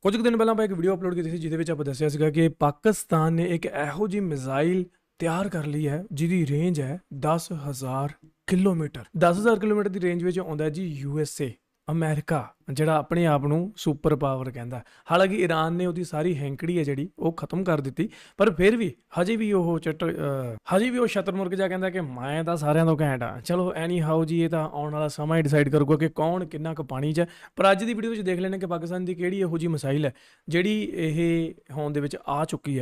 ਕੁਝ ਕੁ ਦਿਨ ਪਹਿਲਾਂ ਆਪਾਂ ਇੱਕ ਵੀਡੀਓ ਅਪਲੋਡ ਕੀਤੀ ਸੀ ਜਿਹਦੇ ਵਿੱਚ ਆਪਾਂ ਦੱਸਿਆ ਸੀਗਾ ਕਿ ਪਾਕਿਸਤਾਨ ਨੇ ਇੱਕ ਇਹੋ ਜਿਹੀ ਮਿਜ਼ਾਈਲ ਤਿਆਰ ਕਰ ਲਈ ਹੈ ਜਿਹਦੀ ਰੇਂਜ ਹੈ 10,000 ਕਿਲੋਮੀਟਰ। 10,000 ਕਿਲੋਮੀਟਰ ਦੀ ਰੇਂਜ ਵਿੱਚ ਆਉਂਦਾ ਜੀ USA ਅਮਰੀਕਾ, ਜਿਹੜਾ ਆਪਣੇ ਆਪ ਨੂੰ ਸੁਪਰ ਪਾਵਰ ਕਹਿੰਦਾ। ਹਾਲਾਂਕਿ ਈਰਾਨ ਨੇ ਉਹਦੀ ਸਾਰੀ ਹੈਂਕੜੀ ਹੈ ਜਿਹੜੀ ਉਹ ਖਤਮ ਕਰ ਦਿੱਤੀ, ਪਰ ਫਿਰ ਵੀ ਹਜੇ ਵੀ ਉਹ ਸ਼ਤਰਮੁਰਗ ਜਾ ਕਹਿੰਦਾ ਕਿ ਮੈਂ ਤਾਂ ਸਾਰਿਆਂ ਤੋਂ ਘੈਂਟ ਆ। ਚਲੋ ਐਨੀ ਹਾਊ ਜੀ, ਇਹ ਤਾਂ ਆਉਣ ਵਾਲਾ ਸਮਾਂ ਹੀ ਡਿਸਾਈਡ ਕਰੂਗਾ ਕਿ ਕੌਣ ਕਿੰਨਾ ਕੁ ਪਾਣੀ 'ਚ ਹੈ। ਪਰ ਅੱਜ ਦੀ ਵੀਡੀਓ ਵਿੱਚ ਦੇਖ ਲੈਣੇ ਕਿ ਪਾਕਿਸਤਾਨ ਦੀ ਕਿਹੜੀ ਇਹੋ ਜਿਹੀ ਮਿਸਾਈਲ ਹੈ ਜਿਹੜੀ ਇਹ ਹੋਣ ਦੇ ਵਿੱਚ ਆ ਚੁੱਕੀ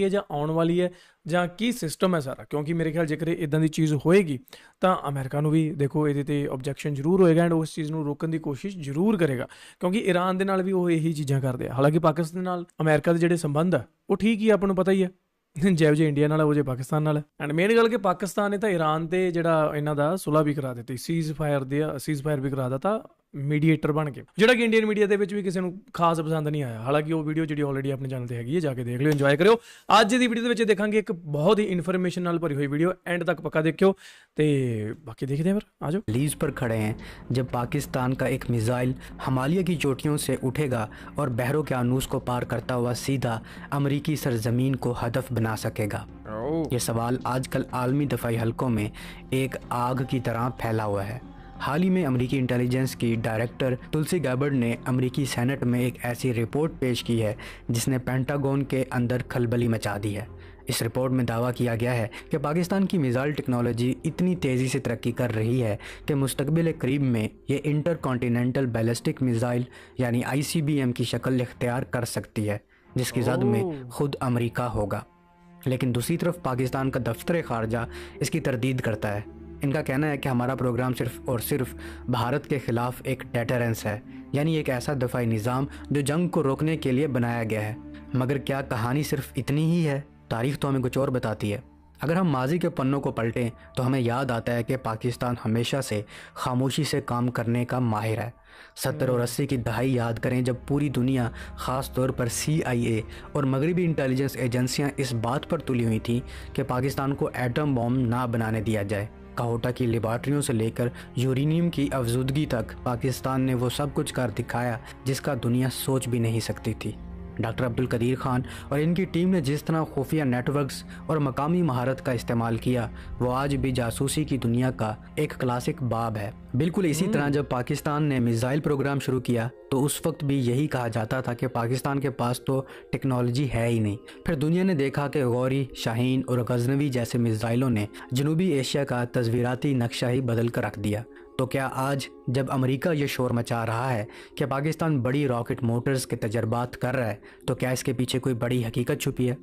ਹੈ ਜਾਂ ਆਉਣ ਵਾਲੀ ਹੈ, ਜਾਂ ਕੀ ਸਿਸਟਮ ਹੈ ਸਾਰਾ। ਕਿਉਂਕਿ ਮੇਰੇ ਖਿਆਲ ਜੇਕਰ ਇਦਾਂ ਦੀ ਚੀਜ਼ ਹੋਏਗੀ ਤਾਂ ਅਮਰੀਕਾ ਨੂੰ ਵੀ ਦੇਖੋ ਇਹਦੇ ਤੇ ਆਬਜੈਕਸ਼ਨ ਜ਼ਰੂਰ ਹੋਏਗਾ ਐਂਡ ਉਸ ਚੀਜ਼ ਨੂੰ ਰੋਕਣ ਦੀ ਕੋਸ਼ਿਸ਼ ਜ਼ਰੂਰ ਕਰੇਗਾ, ਕਿਉਂਕਿ ਈਰਾਨ ਦੇ ਨਾਲ ਵੀ ਉਹ ਇਹੀ ਚੀਜ਼ਾਂ ਕਰਦੇ ਆ। ਹਾਲਾਂਕਿ ਪਾਕਿਸਤਾਨ ਨਾਲ ਅਮਰੀਕਾ ਦੇ ਜਿਹੜੇ ਸੰਬੰਧ ਆ ਉਹ ਠੀਕ ਹੀ ਆਪਾਂ ਨੂੰ ਪਤਾ ਹੀ ਹੈ, ਜਿਹੋ ਜਿਹੇ ਇੰਡੀਆ ਨਾਲ ਉਹ ਜੇ ਪਾਕਿਸਤਾਨ ਨਾਲ। ਐਂਡ ਮੇਨ ਗੱਲ ਕਿ ਪਾਕਿਸਤਾਨ ਨੇ ਤਾਂ ਈਰਾਨ ਤੇ ਜਿਹੜਾ ਇਹਨਾਂ ਦਾ ਸੁਲ੍ਹਾ ਵੀ ਕਰਾ ਦਿੱਤੀ, ਸੀਜ਼ ਫਾਇਰ ਵੀ ਕਰਾ ਦਿੱਤਾ ਮੀਡੀਏਟਰ ਬਣ ਕੇ, ਜਿਹੜਾ ਕਿ ਇੰਡੀਅਨ ਮੀਡੀਆ ਦੇ ਵਿੱਚ ਵੀ ਕਿਸੇ ਨੂੰ ਖਾਸ ਪਸੰਦ ਨਹੀਂ ਆਇਆ। ਹਾਲਾਂਕਿ ਉਹ ਵੀਡੀਓ ਜਿਹੜੀ ਆਲਰੇਡੀ ਆਪਣੇ ਚੈਨਲ ਤੇ ਹੈਗੀ ਹੈ, ਜਾ ਕੇ ਦੇਖ ਲਿਓ, ਇੰਜੋਏ ਕਰਿਓ। ਅੱਜ ਦੀ ਵੀਡੀਓ ਦੇ ਵਿੱਚ ਦੇਖਾਂਗੇ ਇੱਕ ਬਹੁਤ ਹੀ ਇਨਫੋਰमेशन ਨਾਲ भरी हुई वीडियो, एंड तक पक्का देखियो। तो बाकी देखते हैं, फिर आ जाओ। लीज पर खड़े हैं जब पाकिस्तान का एक मिसाइल हिमालय की चोटियों से उठेगा और बहरों के आनूस को पार करता हुआ सीधा अमरीकी सरजमीन को हदफ बना सकेगा। ये सवाल आजकल आलमी दफाई हलकों में एक आग की तरह फैला हुआ है। हाल ही में अमरीकी इंटेलिजेंस की डायरेक्टर तुलसी गैबर्ड ने अमरीकी सेनेट में एक ऐसी रिपोर्ट पेश की है जिसने पेंटागन के अंदर खलबली मचा दी है। इस रिपोर्ट में दावा किया गया है कि पाकिस्तान की मिसाइल टेक्नोलॉजी इतनी तेज़ी से तरक्की कर रही है कि मुस्तकबिल करीब में ये इंटर कॉन्टिनेंटल बैलिस्टिक मिसाइल यानी ICBM की शक्ल इख्तियार कर सकती है, जिसकी जद में खुद अमरीका होगा। लेकिन दूसरी तरफ पाकिस्तान का दफ्तर खारजा इसकी तरदीद करता है। इनका कहना है कि हमारा प्रोग्राम सिर्फ और सिर्फ भारत के ख़िलाफ़ एक डेटरेंस है, यानी एक ऐसा दफाई निज़ाम जो जंग को रोकने के लिए बनाया गया है। मगर क्या कहानी सिर्फ इतनी ही है? तारीख़ तो हमें कुछ और बताती है। अगर हम माजी के पन्नों को पलटें तो हमें याद आता है कि पाकिस्तान हमेशा से खामोशी से काम करने का माहिर है। 70 और 80 की दहाई याद करें जब पूरी दुनिया ख़ास तौर पर CIA और मगरबी इंटेलिजेंस एजेंसियां इस बात पर तुली हुई थी कि पाकिस्तान को एटम बॉम्ब ना बनाने दिया जाए। काहोटा की लेबॉर्ट्रियों से लेकर यूरेनियम की अफजूदगी तक पाकिस्तान ने वो सब कुछ कर दिखाया जिसका दुनिया सोच भी नहीं सकती थी। डॉक्टर अब्दुल कदीर खान और इनकी टीम ने जिस तरह खुफिया नेटवर्क्स और मकामी महारत का इस्तेमाल किया, वो आज भी जासूसी की दुनिया का एक क्लासिक बाब है। बिल्कुल इसी तरह जब पाकिस्तान ने मिसाइल प्रोग्राम शुरू किया तो उस वक्त भी यही कहा जाता था कि पाकिस्तान के पास तो टेक्नोलॉजी है ही नहीं। फिर दुनिया ने देखा कि गौरी, शाहीन और गजनवी जैसे मिसाइलों ने जनूबी एशिया का तस्वीराती नक्शा ही बदल कर रख दिया। तो क्या आज जब अमेरिका ये शोर मचा रहा है कि पाकिस्तान बड़ी रॉकेट मोटर्स के तजर्बात कर रहा है, तो क्या इसके पीछे कोई बड़ी हकीकत छुपी है?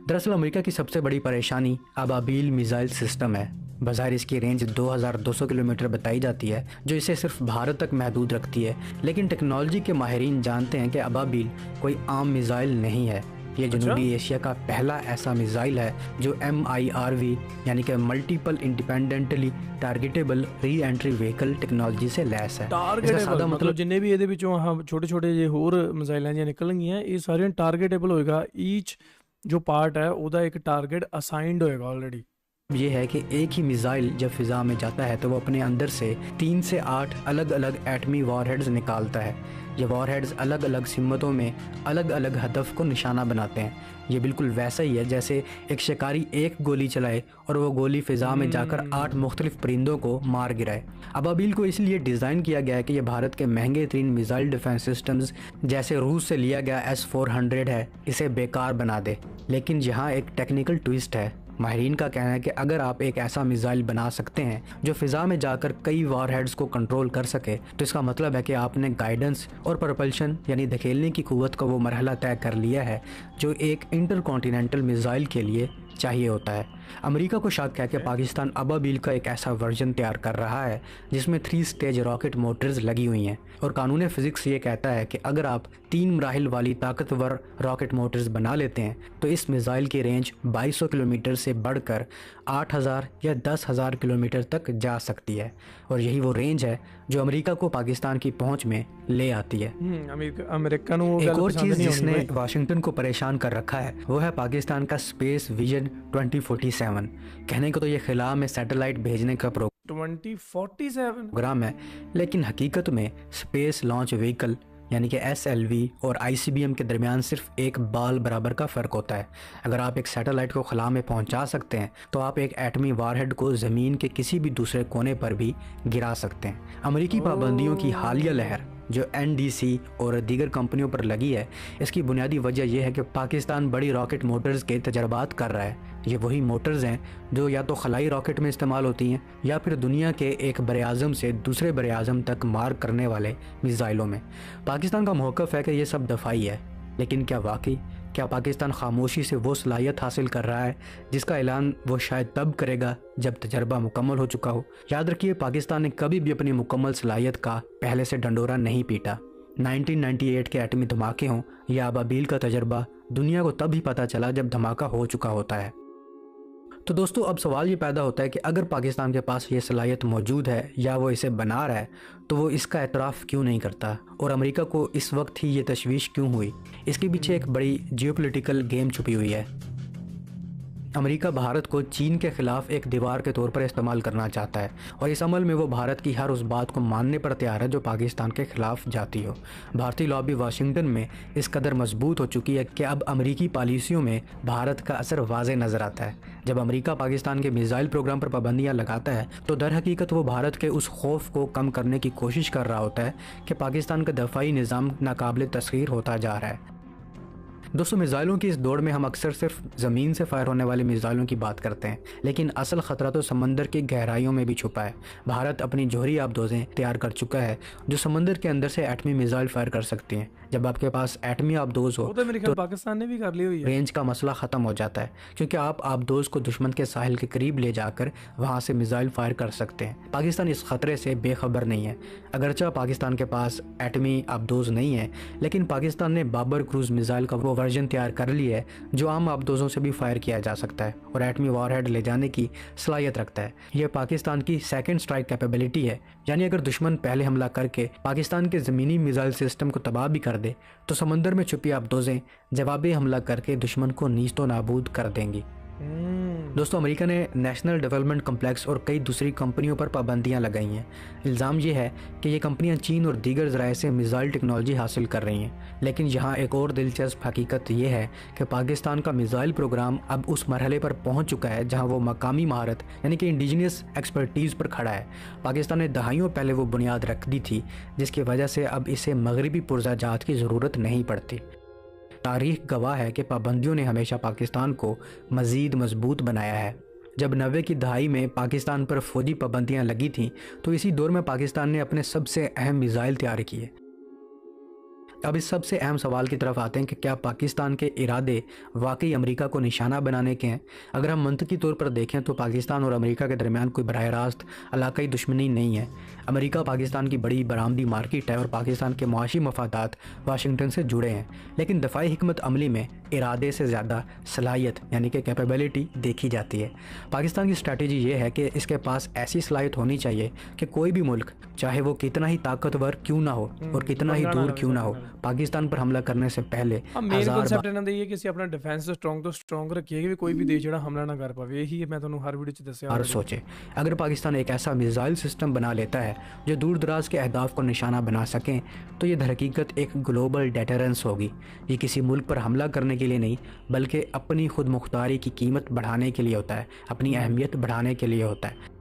दरअसल अमेरिका की सबसे बड़ी परेशानी अबाबील मिसाइल सिस्टम है। बज़ाहिर इसकी रेंज 2200 किलोमीटर बताई जाती है, जो इसे सिर्फ भारत तक महदूद रखती है। लेकिन टेक्नोलॉजी के माहिरीन जानते हैं कि अबाबील कोई आम मिसाइल नहीं है। ये जनूबी एशिया का पहला ऐसा मिसाइल है जो MIRV यानी कि multiple independently targetable re entry vehicle technology से लैस है। इसका सादा मतलब जिन्ने भी ਇਹਦੇ ਵਿੱਚੋਂ ਛੋਟੇ ਛੋਟੇ ਜਿਹੇ ਹੋਰ ਮਿਜ਼ਾਈਲਾਂ ਜਿਹੀਆਂ ਨਿਕਲਣਗੀਆਂ, ਇਹ ਸਾਰੀਆਂ टारगेटेबल होएगा। ईच जो पार्ट है ਉਹਦਾ एक टारगेट असाइंड होएगा ऑलरेडी। ये है कि एक ही मिसाइल जब फिजा में जाता है तो वो अपने अंदर से 3 से 8 अलग अलग एटमी वॉरहेड्स निकालता है। ये वॉरहेड्स अलग अलग सिमतों में अलग अलग हदफ को निशाना बनाते हैं। ये बिल्कुल वैसा ही है जैसे एक शिकारी एक गोली चलाए और वो गोली फिजा में जाकर 8 मुख्तलिफ परिंदों को मार गिराए। अबाबील को इसलिए डिज़ाइन किया गया है कि ये भारत के महंगे तरीन मिसाइल डिफेंस सिस्टम्स जैसे रूस से लिया गया S-400 है, इसे बेकार बना दे। लेकिन यहाँ एक टेक्निकल ट्विस्ट है। माहिरीन का कहना है कि अगर आप एक ऐसा मिसाइल बना सकते हैं जो फ़िज़ा में जाकर कई वॉरहेड्स को कंट्रोल कर सके, तो इसका मतलब है कि आपने गाइडेंस और प्रपल्शन यानी धकेलने की क़ुव्वत का वो मरहला तय कर लिया है जो एक इंटर कॉन्टिनेंटल मिसाइल के लिए चाहिए होता है। अमेरिका को शक है कि पाकिस्तान अबाबील का एक ऐसा वर्जन तैयार कर रहा है जिसमें 3 स्टेज रॉकेट मोटर्स लगी हुई हैं, और कानून फिज़िक्स ये कहता है कि अगर आप 3 मराहिल वाली ताकतवर रॉकेट मोटर्स बना लेते हैं तो इस मिसाइल की रेंज 2200 किलोमीटर से बढ़कर 8000 या 10,000 किलोमीटर तक जा सकती है। और यही वो रेंज है जो अमेरिका को पाकिस्तान की पहुंच में ले आती है। अमेरिका एक और चीज़ जिसने वाशिंगटन को परेशान कर रखा है वो है पाकिस्तान का स्पेस विजन 2047। कहने को तो ये खिला में सैटेलाइट भेजने का 2047 प्रोग्राम है, लेकिन हकीकत में स्पेस लॉन्च व्हीकल यानी कि SLV और ICBM के दरमियान सिर्फ एक बाल बराबर का फ़र्क होता है। अगर आप एक सैटेलाइट को खला में पहुंचा सकते हैं तो आप एक एटमी वारहेड को ज़मीन के किसी भी दूसरे कोने पर भी गिरा सकते हैं। अमेरिकी पाबंदियों की हालिया लहर जो NDC और दीगर कंपनियों पर लगी है, इसकी बुनियादी वजह यह है कि पाकिस्तान बड़ी रॉकेट मोटर्स के तजर्बात कर रहा है। ये वही मोटर्स हैं जो या तो खलाई रॉकेट में इस्तेमाल होती हैं या फिर दुनिया के एक बरआज़म से दूसरे बरआज़म तक मार करने वाले मिसाइलों में। पाकिस्तान का मौक़िफ़ है कि ये सब दफ़ाई है, लेकिन क्या पाकिस्तान खामोशी से वो सलाहियत हासिल कर रहा है जिसका ऐलान वो शायद तब करेगा जब तजर्बा मुकम्मल हो चुका हो। याद रखिए, पाकिस्तान ने कभी भी अपनी मुकम्मल सलाहियत का पहले से डंडोरा नहीं पीटा। 1998 के एटमी धमाके हों या अबाबील का तजर्बा, दुनिया को तब ही पता चला जब धमाका हो चुका होता है। तो दोस्तों, अब सवाल ये पैदा होता है कि अगर पाकिस्तान के पास ये सलाहियत मौजूद है या वो इसे बना रहा है, तो वो इसका एतराफ़ क्यों नहीं करता और अमेरिका को इस वक्त ही ये तशवीश क्यों हुई? इसके पीछे एक बड़ी जियोपॉलिटिकल गेम छुपी हुई है। अमेरिका भारत को चीन के खिलाफ एक दीवार के तौर पर इस्तेमाल करना चाहता है और इस अमल में वो भारत की हर उस बात को मानने पर तैयार है जो पाकिस्तान के खिलाफ जाती हो। भारतीय लॉबी वाशिंगटन में इस कदर मजबूत हो चुकी है कि अब अमेरिकी पॉलिसियों में भारत का असर वाज़े नज़र आता है। जब अमेरिका पाकिस्तान के मिसाइल प्रोग्राम पर पाबंदियां लगाता है तो दर हकीकत वो भारत के उस खौफ को कम करने की कोशिश कर रहा होता है कि पाकिस्तान का दफ़ाई निज़ाम नाकाबिल तस्खीर होता जा रहा है। दोस्तों, मिसाइलों की इस दौड़ में हम अक्सर सिर्फ ज़मीन से फायर होने वाले मिसाइलों की बात करते हैं, लेकिन असल ख़तरा तो समंदर की गहराइयों में भी छुपा है। भारत अपनी जौहरी आबदोज़ें तैयार कर चुका है जो समंदर के अंदर से एटमी मिसाइल फायर कर सकती हैं। जब आपके पास एटमी आबदोज़ हो तो मेरे ख्याल पाकिस्तान ने भी कर ली हुई है। रेंज का मसला ख़त्म हो जाता है, क्योंकि आप आबदोज़ को दुश्मन के साहिल के करीब ले जाकर वहाँ से मिसाइल फायर कर सकते हैं। पाकिस्तान इस ख़तरे से बेखबर नहीं है। अगरचा पाकिस्तान के पास एटमी आबदोज़ नहीं है, लेकिन पाकिस्तान ने बाबर क्रूज़ मिसाइल का वो वर्जन तैयार कर लिया है जो आम आबदोज़ों से भी फायर किया जा सकता है और एटमी वारहेड ले जाने की सलाहियत रखता है। यह पाकिस्तान की सेकंड स्ट्राइक कैपेबिलिटी है, यानी अगर दुश्मन पहले हमला करके पाकिस्तान के ज़मीनी मिसाइल सिस्टम को तबाह भी कर दे तो समंदर में छुपी आबदोज़ें जवाबी हमला करके दुश्मन को नीस्तो नाबूद कर देंगी। दोस्तों, अमेरिका ने नेशनल डेवलपमेंट कम्प्लेक्स और कई दूसरी कंपनियों पर पाबंदियां लगाई हैं। इल्ज़ाम ये है कि ये कंपनियां चीन और दीगर ज़राए से मिसाइल टेक्नोलॉजी हासिल कर रही हैं। लेकिन यहाँ एक और दिलचस्प हकीकत ये है कि पाकिस्तान का मिसाइल प्रोग्राम अब उस मरहले पर पहुँच चुका है जहाँ वो मकामी महारत यानी कि इंडिजीनियस एक्सपर्टीज़ पर खड़ा है। पाकिस्तान ने दहाइयों पहले वो बुनियाद रख दी थी, जिसकी वजह से अब इसे मगरबी पुरज़ाजात की ज़रूरत नहीं पड़ती। तारीख गवाह है कि पाबंदियों ने हमेशा पाकिस्तान को मज़ीद मजबूत बनाया है। जब 90 की दहाई में पाकिस्तान पर फौजी पाबंदियां लगी थीं तो इसी दौर में पाकिस्तान ने अपने सबसे अहम मिसाइल तैयार किए। अब इस सबसे अहम सवाल की तरफ आते हैं कि क्या पाकिस्तान के इरादे वाकई अमेरिका को निशाना बनाने के हैं? अगर हम मंतकी तौर पर देखें तो पाकिस्तान और अमेरिका के दरमियान कोई बराह रास्त इलाकाई दुश्मनी नहीं है। अमेरिका पाकिस्तान की बड़ी बरामदी मार्केट है और पाकिस्तान के मुआशी मफादात वाशिंगटन से जुड़े हैं, लेकिन दफ़ाई हिकमत अमली में इरादे से ज़्यादा सलाहियत यानी कि कैपेबिलिटी देखी जाती है। पाकिस्तान की स्ट्रैटेजी ये है कि इसके पास ऐसी सलाहियत होनी चाहिए कि कोई भी मुल्क, चाहे वो कितना ही ताकतवर क्यों ना हो और कितना ही दूर क्यों ना हो, पाकिस्तान पर हमला करने से पहले मेन कांसेप्ट ਇਹਨਾਂ ਦਾ ਇਹ ਕਿ ਅਸੀਂ ਆਪਣਾ डिफेंस ਤੋਂ स्ट्रॉन्ग रखिए कि कोई भी देश ਜਿਹੜਾ हमला ना कर पावे। यही मैं ਤੁਹਾਨੂੰ हर वीडियो 'ਚ ਦੱਸਿਆ। और सोचे, अगर पाकिस्तान एक ऐसा मिसाइल सिस्टम बना लेता है जो दूर दराज के अहदाफ को निशाना बना सकें तो ये दरहकीकत एक ग्लोबल डेटरेंस होगी। ये किसी मुल्क पर हमला करने के लिए नहीं, बल्कि अपनी खुद मुख्तारी की कीमत बढ़ाने के लिए होता है, अपनी अहमियत बढ़ाने के लिए होता है।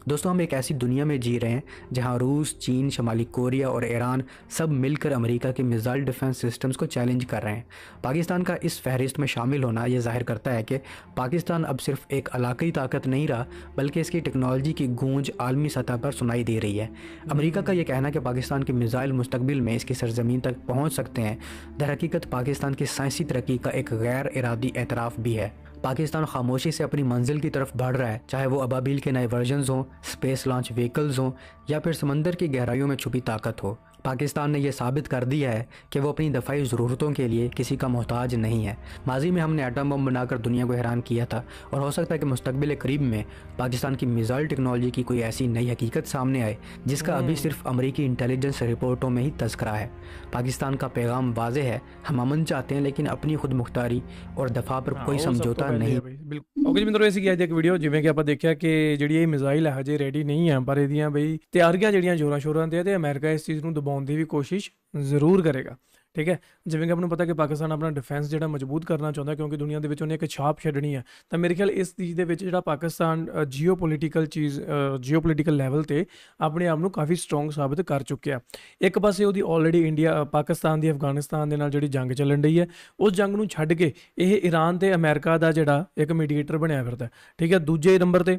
दोस्तों, हम एक ऐसी दुनिया में जी रहे हैं जहां रूस, चीन, शमाली कोरिया और ईरान सब मिलकर अमेरिका के मिसाइल डिफेंस सिस्टम्स को चैलेंज कर रहे हैं। पाकिस्तान का इस फहरिस्त में शामिल होना ये जाहिर करता है कि पाकिस्तान अब सिर्फ एक इलाकाई ताकत नहीं रहा, बल्कि इसकी टेक्नोलॉजी की गूंज आलमी सतह पर सुनाई दे रही है। अमेरिका का ये कहना कि पाकिस्तान के मिसाइल मुस्तकबिल में इसकी सरजमीन तक पहुँच सकते हैं, दरहकीकत पाकिस्तान की साइंसी तरक्की का एक गैर इरादी एतराफ़ भी है। पाकिस्तान खामोशी से अपनी मंजिल की तरफ बढ़ रहा है, चाहे वो अबाबील के नए वर्जन्स हों, स्पेस लॉन्च व्हीकल्स हों या फिर समंदर की गहराइयों में छुपी ताकत हो। पाकिस्तान ने यह साबित कर दिया है कि वो अपनी दफ़ाई ज़रूरतों के लिए किसी का मोहताज नहीं है। माजी में हमने एटम बम बनाकर दुनिया को हैरान किया था और हो सकता है कि मुस्तकबिल करीब में पाकिस्तान की मिसाइल टेक्नोलॉजी की कोई ऐसी नई हकीकत सामने आए जिसका अभी सिर्फ अमरीकी इंटेलिजेंस रिपोर्टों में ही तज़किरा है। पाकिस्तान का पैगाम वाज़ेह है, हम अमन चाहते हैं लेकिन अपनी खुद मुख्तारी और दफ़ा पर कोई समझौता नहीं। ओके जी मित्रों, ऐसी की एक वीडियो जिवें कि ਆਪਾਂ ਦੇਖਿਆ ਕਿ ਜਿਹੜੀ ਇਹ ਮਿਜ਼ਾਈਲ ਹੈ ਹਜੇ ਰੈਡੀ ਨਹੀਂ ਹੈ, ਪਰ ਇਹਦੀਆਂ ਬਈ ਤਿਆਰੀਆਂ ਜਿਹੜੀਆਂ ਜ਼ੋਰਾਂ ਸ਼ੋਰਾਂ ਤੇ ਤੇ ਅਮਰੀਕਾ ਇਸ ਚੀਜ਼ ਨੂੰ ਦਬਾਉਣ ਦੀ ਵੀ ਕੋਸ਼ਿਸ਼ ਜ਼ਰੂਰ ਕਰੇਗਾ। ਠੀਕ ਹੈ, ਜਿਵੇਂ ਕਿ ਆਪਾਂ ਨੂੰ ਪਤਾ ਕਿ ਪਾਕਿਸਤਾਨ ਆਪਣਾ ਡਿਫੈਂਸ ਜਿਹੜਾ ਮਜ਼ਬੂਤ ਕਰਨਾ ਚਾਹੁੰਦਾ, ਕਿਉਂਕਿ ਦੁਨੀਆ ਦੇ ਵਿੱਚ ਉਹਨੇ ਇੱਕ ਛਾਪ ਛੱਡਣੀ ਹੈ। ਤਾਂ ਮੇਰੇ ਖਿਆਲ ਇਸ ਚੀਜ਼ ਦੇ ਵਿੱਚ ਜਿਹੜਾ ਪਾਕਿਸਤਾਨ ਜੀਓਪੋਲੀਟੀਕਲ ਲੈਵਲ ਤੇ ਆਪਣੇ ਆਪ ਨੂੰ ਕਾਫੀ ਸਟਰੋਂਗ ਸਾਬਿਤ ਕਰ ਚੁੱਕਿਆ। ਇੱਕ ਪਾਸੇ ਉਹਦੀ ਆਲਰੇਡੀ ਪਾਕਿਸਤਾਨ ਦੀ ਅਫਗਾਨਿਸਤਾਨ ਦੇ ਨਾਲ ਜਿਹੜੀ ਜੰਗ ਚੱਲਣ ਰਹੀ ਹੈ, ਉਸ ਜੰਗ ਨੂੰ ਛੱਡ ਕੇ ਇਹ ਈਰਾਨ ਤੇ ਅਮਰੀਕਾ ਦਾ ਜਿਹੜਾ ਇੱਕ ਮੀਡੀਏਟਰ ਬਣਿਆ ਫਿਰਦਾ। ਠੀਕ ਹੈ, ਦੂਜੇ ਨੰਬਰ ਤੇ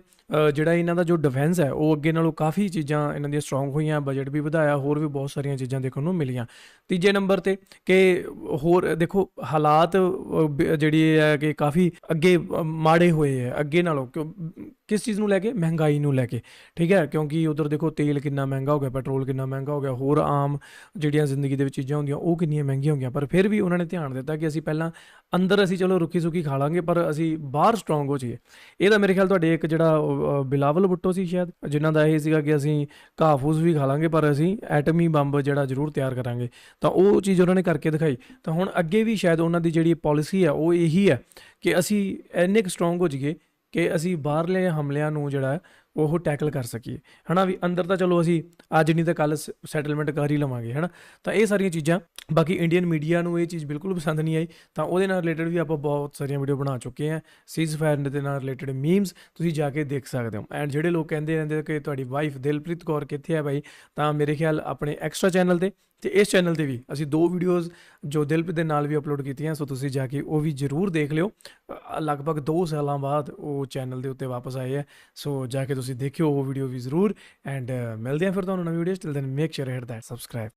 ਜਿਹੜਾ ਇਹਨਾਂ ਦਾ ਜੋ ਡਿਫੈਂਸ ਹੈ ਉਹ ਅੱਗੇ ਨਾਲੋਂ ਕਾਫੀ ਚੀਜ਼ਾਂ ਇਹਨਾਂ ਦੀਆਂ ਸਟਰੋਂਗ ਹੋਈਆਂ, ਬਜਟ ਵੀ ਵਧਾਇਆ, ਹੋਰ ਵੀ ਬਹੁਤ ਸਾਰੀਆਂ ਚੀਜ਼ਾਂ ਦੇਖਣ ਨੂੰ ਮਿਲੀਆਂ। ਤੀਜੇ ਨੰਬਰ ਤੇ ਕਿ ਹੋਰ ਦੇਖੋ ਹਾਲਾਤ ਜਿਹੜੀ ਹੈ ਕਿ ਕਾਫੀ ਅੱਗੇ ਮਾੜੇ ਹੋਏ ਹੈ ਅੱਗੇ ਨਾਲੋਂ, ਕਿਸ ਚੀਜ਼ ਨੂੰ ਲੈ ਕੇ? ਮਹਿੰਗਾਈ ਨੂੰ ਲੈ ਕੇ। ਠੀਕ ਹੈ, ਕਿਉਂਕਿ ਉਧਰ ਦੇਖੋ ਤੇਲ ਕਿੰਨਾ ਮਹਿੰਗਾ ਹੋ ਗਿਆ, ਪੈਟਰੋਲ ਕਿੰਨਾ ਮਹਿੰਗਾ ਹੋ ਗਿਆ, ਹੋਰ ਆਮ ਜਿਹੜੀਆਂ ਜ਼ਿੰਦਗੀ ਦੇ ਵਿੱਚ ਚੀਜ਼ਾਂ ਹੁੰਦੀਆਂ ਉਹ ਕਿੰਨੀਆਂ ਮਹਿੰਗੀਆਂ ਹੋ ਗਈਆਂ। ਪਰ ਫਿਰ ਵੀ ਉਹਨਾਂ ਨੇ ਧਿਆਨ ਦਿੱਤਾ ਕਿ ਅਸੀਂ ਪਹਿਲਾਂ ਅੰਦਰ ਅਸੀਂ ਚਲੋ ਰੁੱਖੀ ਸੁੱਖੀ ਖਾ ਲਾਂਗੇ, ਪਰ ਅਸੀਂ ਬਾਹਰ ਸਟਰੋਂਗ ਹੋ ਜਾਈਏ। ਇਹਦਾ ਮੇਰੇ ਖਿਆਲ ਤੁਹਾਡੇ ਇੱਕ ਜਿਹੜਾ ਬਿਲਾਵਲ ਭੁੱਟੋ ਸੀ ਸ਼ਾਇਦ, ਜਿਨ੍ਹਾਂ ਦਾ ਇਹ ਸੀਗਾ ਕਿ ਅਸੀਂ ਘਾਹ ਫੂਸ ਵੀ ਖਾ ਲਾਂਗੇ ਪਰ ਅਸੀਂ ਐਟਮੀ ਬੰਬ ਜਿਹੜਾ ਜ਼ਰੂਰ ਤਿਆਰ ਕਰਾਂਗੇ। ਤਾਂ ਉਹ ਚੀਜ਼ ਉਹਨਾਂ ਨੇ ਕਰਕੇ ਦਿਖਾਈ। ਤਾਂ ਹੁਣ ਅੱਗੇ ਵੀ ਸ਼ਾਇਦ ਉਹਨਾਂ ਦੀ ਜਿਹੜੀ ਪਾਲਿਸੀ ਹੈ ਉਹ ਇਹੀ ਹੈ ਕਿ ਅਸੀਂ ਇੰਨੇ ਕੁ ਸਟਰੋਂਗ ਹੋ ਜਾਈਏ ਕਿ ਅਸੀਂ ਬਾਹਰਲੇ ਹਮਲਿਆਂ ਨੂੰ ਜਿਹੜਾ ਉਹ ਟੈਕਲ ਕਰ ਸਕੀਏ, ਹੈ ਨਾ। ਵੀ ਅੰਦਰ ਤਾਂ ਚਲੋ ਅਸੀਂ ਅੱਜ ਨਹੀਂ ਤਾਂ ਕੱਲ੍ਹ ਸੈਟਲਮੈਂਟ ਕਰ ਹੀ ਲਵਾਂਗੇ, ਹੈ ਨਾ। ਤਾਂ ਇਹ ਸਾਰੀਆਂ ਚੀਜ਼ਾਂ, ਬਾਕੀ ਇੰਡੀਅਨ ਮੀਡੀਆ ਨੂੰ ਇਹ ਚੀਜ਼ ਬਿਲਕੁਲ ਪਸੰਦ ਨਹੀਂ ਆਈ। ਤਾਂ ਉਹਦੇ ਨਾਲ ਰਿਲੇਟਡ ਵੀ ਆਪਾਂ ਬਹੁਤ ਸਾਰੀਆਂ ਵੀਡੀਓ ਬਣਾ ਚੁੱਕੇ ਹਾਂ। ਸੀਜ਼ ਫਾਇਰ ਦੇ ਨਾਲ ਰਿਲੇਟਡ ਮੀਮਸ ਤੁਸੀਂ ਜਾ ਕੇ ਦੇਖ ਸਕਦੇ ਹੋ। ਐਂਡ ਜਿਹੜੇ ਲੋਕ ਕਹਿੰਦੇ ਰਹਿੰਦੇ ਕਿ ਤੁਹਾਡੀ ਵਾਈਫ ਦਿਲਪ੍ਰੀਤ ਕੌਰ ਕਿੱਥੇ ਹੈ ਬਾਈ, ਤਾਂ ਮੇਰੇ ਖਿਆਲ ਆਪਣੇ ਐਕਸਟਰਾ ਚੈਨਲ ਤੇ ਇਸ ਚੈਨਲ ਤੇ ਵੀ ਅਸੀਂ 2 ਵੀਡੀਓਜ਼ ਜੋ ਦਿਲਪ੍ਰੀਤ ਦੇ ਨਾਲ ਵੀ ਅਪਲੋਡ ਕੀਤੀਆਂ, ਸੋ ਤੁਸੀਂ ਜਾ ਕੇ ਉਹ ਵੀ ਜ਼ਰੂਰ ਦੇਖ ਲਿਓ। ਲਗਭਗ 2 ਸਾਲਾਂ ਬਾਅਦ ਉਹ ਚੈਨਲ ਦੇ ਉੱਤੇ ਵਾਪਸ ਆਏ ਹੈ, ਸੋ ਜਾ ਕੇ ਤੁਸੀਂ ਦੇਖਿਓ ਉਹ ਵੀਡੀਓ ਵੀ ਜ਼ਰੂਰ। ਐਂਡ ਮਿਲਦੇ ਹਾਂ ਫਿਰ ਤੁਹਾਨੂੰ ਨਵੀਂ video. Till then make sure hit that subscribe.